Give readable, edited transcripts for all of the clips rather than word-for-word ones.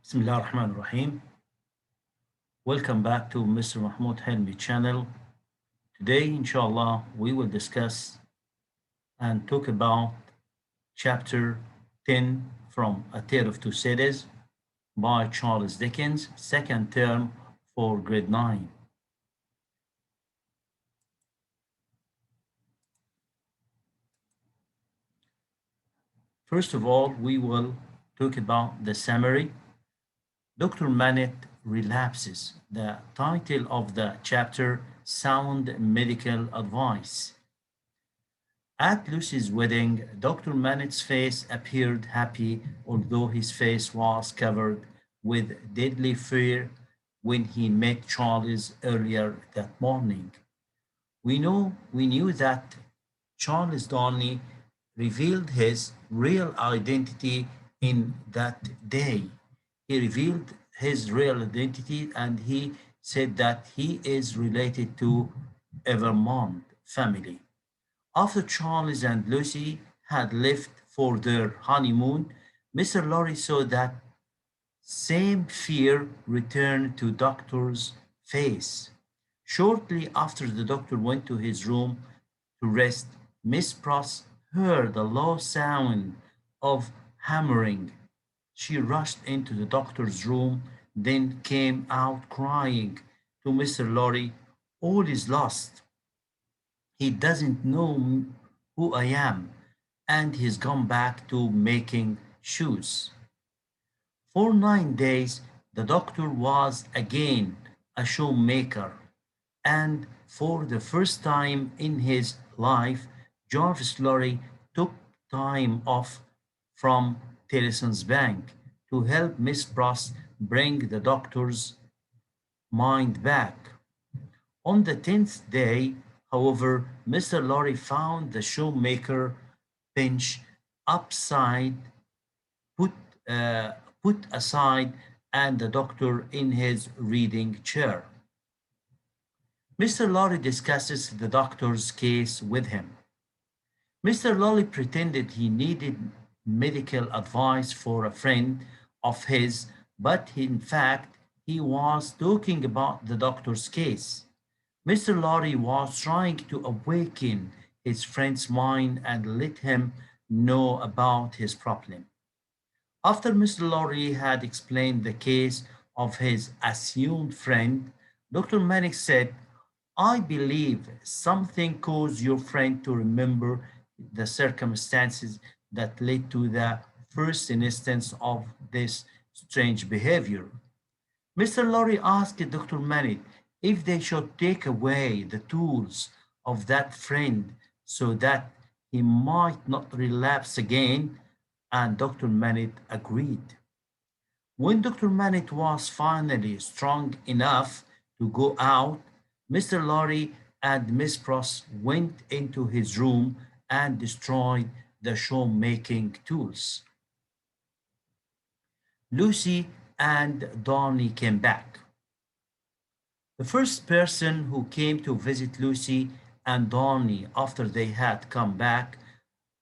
Bismillah ar-Rahman ar-Rahim. Welcome back to Mr. Mahmoud Helmi channel. Today, inshallah, we will discuss and talk about chapter 10 from A Tale of Two Cities by Charles Dickens, second term for grade 9. First of all, we will talk about the summary. Dr. Manet relapses. The title of the chapter, Sound Medical Advice. At Lucy's wedding, Dr. Manet's face appeared happy, although his face was covered with deadly fear when he met Charles earlier that morning. We knew that Charles Darnley revealed his real identity in that day. He revealed his real identity and he said that he is related to Evermond family. After Charles and Lucy had left for their honeymoon, Mr. Lorry saw that same fear return to Doctor's face. Shortly after the doctor went to his room to rest, Miss Pross heard a low sound of hammering. She rushed into the doctor's room, then came out crying to Mr. Lorry, "All is lost. He doesn't know who I am, and he's gone back to making shoes." For 9 days, the doctor was again a shoemaker, and for the first time in his life, Jarvis Lorry took time off from Tellson's Bank to help Miss Pross bring the doctor's mind back. On the 10th day, however, Mr. Lorry found the shoemaker bench upside put, uh, put aside and the doctor in his reading chair. Mr. Lorry discusses the doctor's case with him. Mr. Lorry pretended he needed medical advice for a friend of his, but in fact, he was talking about the doctor's case. Mr. Lorry was trying to awaken his friend's mind and let him know about his problem. After Mr. Lorry had explained the case of his assumed friend, Dr. Mannix said, "I believe something caused your friend to remember the circumstances that led to the first instance of this strange behavior." Mr. Lorry asked Dr. Mannix if they should take away the tools of that friend so that he might not relapse again, and Dr. Mannix agreed. When Dr. Mannix was finally strong enough to go out, Mr. Lorry and Miss Pross went into his room and destroyed the shoemaking tools. Lucy and Donny came back. The first person who came to visit Lucy and Donny after they had come back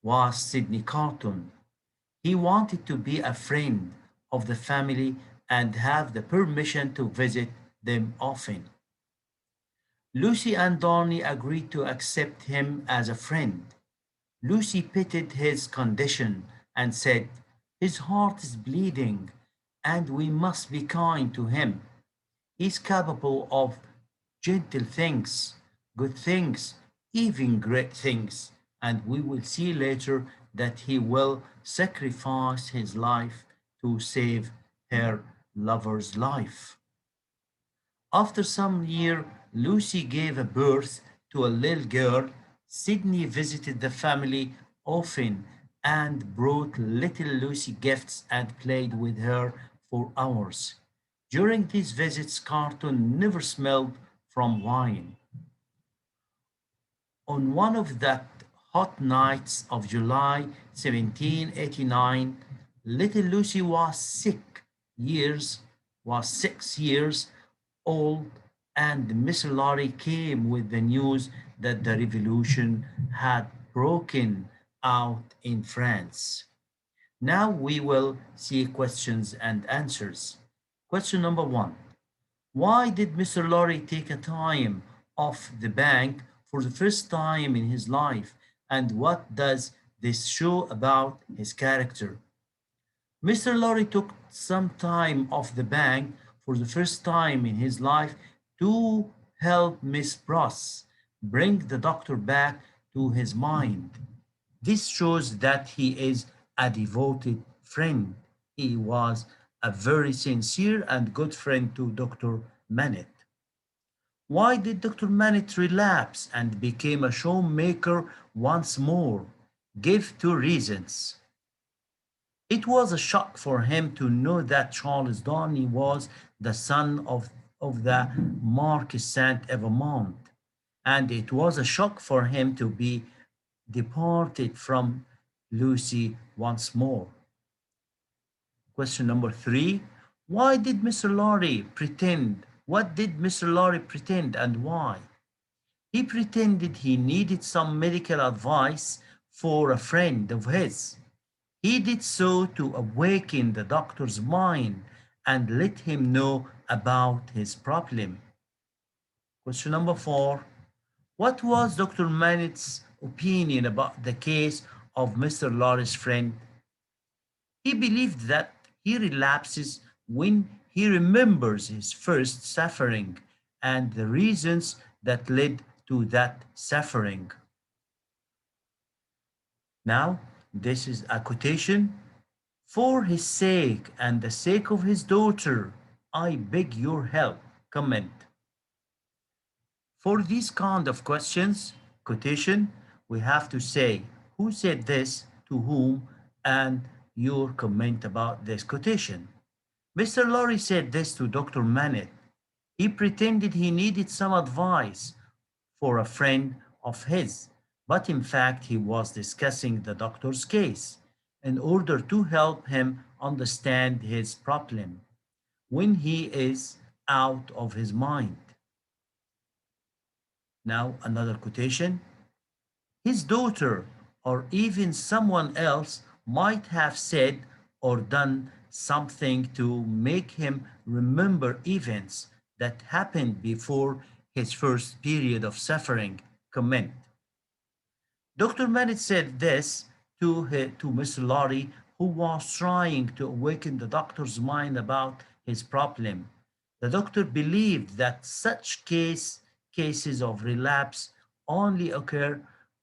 was Sidney Carton. He wanted to be a friend of the family and have the permission to visit them often. Lucy and Donny agreed to accept him as a friend. Lucy pitied his condition and said, "His heart is bleeding, and we must be kind to him. He's capable of gentle things, good things, even great things, and we will see later that he will sacrifice his life to save her lover's life." After some years, Lucy gave a birth to a little girl. Sydney visited the family often and brought little Lucy gifts and played with her for hours. During these visits, Carton never smelled from wine. On one of that hot nights of July 1789, little Lucy years was 6 years old, and Miss Lorry came with the news that the revolution had broken out in France. Now we will see questions and answers. Question number one. Why did Mr. Lorry take a time off the bank for the first time in his life? And what does this show about his character? Mr. Lorry took some time off the bank for the first time in his life to help Miss Pross bring the doctor back to his mind. This shows that he is a devoted friend. He was a very sincere and good friend to Dr. Manette. Why did Dr. Manette relapse and became a showmaker once more? Give two reasons. It was a shock for him to know that Charles Darnley was the son of the Marquis Saint Evamont, and it was a shock for him to be departed from Lucy once more. Question number three. Why did Mr. Lorry pretend? What did Mr. Lorry pretend and why? He pretended he needed some medical advice for a friend of his. He did so to awaken the doctor's mind and let him know about his problem. Question number four. What was Dr. Manet's opinion about the case of Mr. Lorry's friend? He believed that he relapses when he remembers his first suffering and the reasons that led to that suffering. Now, this is a quotation. For his sake and the sake of his daughter, I beg your help. Comment. For these kind of questions, quotation, we have to say who said this to whom and your comment about this quotation. Mr. Lorry said this to Dr. Manette. He pretended he needed some advice for a friend of his, but in fact he was discussing the doctor's case in order to help him understand his problem when he is out of his mind. Now, another quotation. His daughter, or even someone else, might have said or done something to make him remember events that happened before his first period of suffering. Comment. Dr. Manett said this to Mr. Lorry, who was trying to awaken the doctor's mind about his problem. The doctor believed that such cases of relapse only occur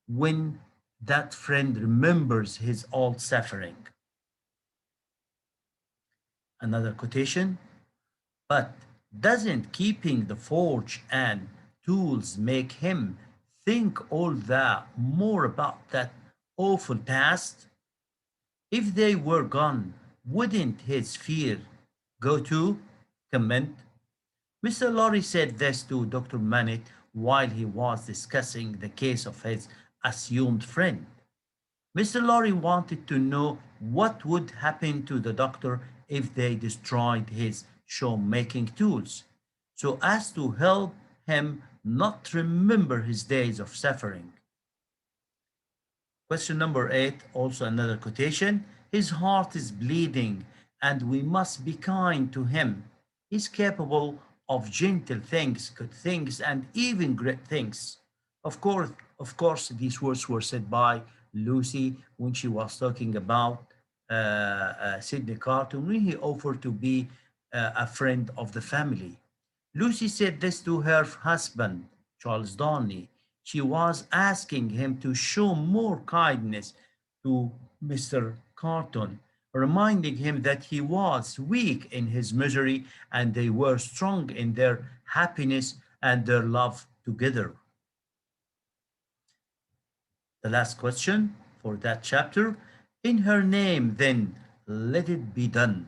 when that friend remembers his old suffering. Another quotation, but doesn't keeping the forge and tools make him think all the more about that awful past? If they were gone, wouldn't his fear go too? Comment. Mr. Lorry said this to Dr. Manett while he was discussing the case of his assumed friend. Mr. Lorry wanted to know what would happen to the doctor if they destroyed his show-making tools, so as to help him not remember his days of suffering. Question number eight, also another quotation. His heart is bleeding, and we must be kind to him. He's capable of gentle things, good things, and even great things. Of course, these words were said by Lucy when she was talking about Sidney Carton when he offered to be a friend of the family. Lucy said this to her husband, Charles Darnley. She was asking him to show more kindness to Mr. Carton, reminding him that he was weak in his misery and they were strong in their happiness and their love together. The last question for that chapter. In her name, then, let it be done.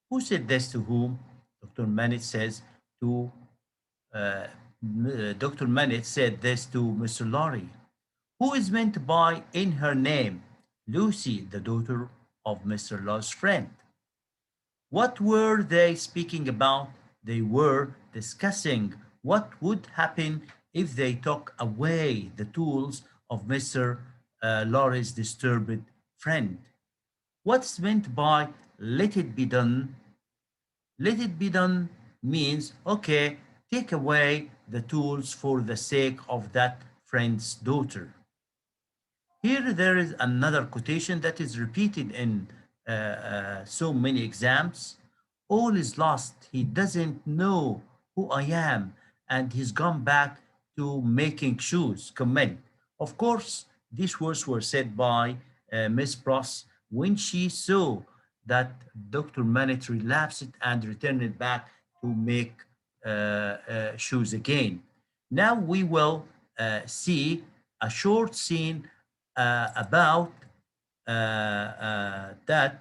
Who said this to whom? Dr. Manett says to uh, Dr. Manett said this to Mr. Lorry. Who is meant by in her name? Lucy, the daughter of Mr. Lorry's friend. What were they speaking about? They were discussing what would happen if they took away the tools of Mr. Lorry's disturbed friend. What's meant by let it be done? Let it be done means, okay, take away the tools for the sake of that friend's daughter. Here, there is another quotation that is repeated in so many exams. All is lost. He doesn't know who I am, and he's gone back to making shoes. Comment. Of course, these words were said by Miss Pross when she saw that Dr. Manet relapsed and returned back to make shoes again. Now we will see a short scene about that.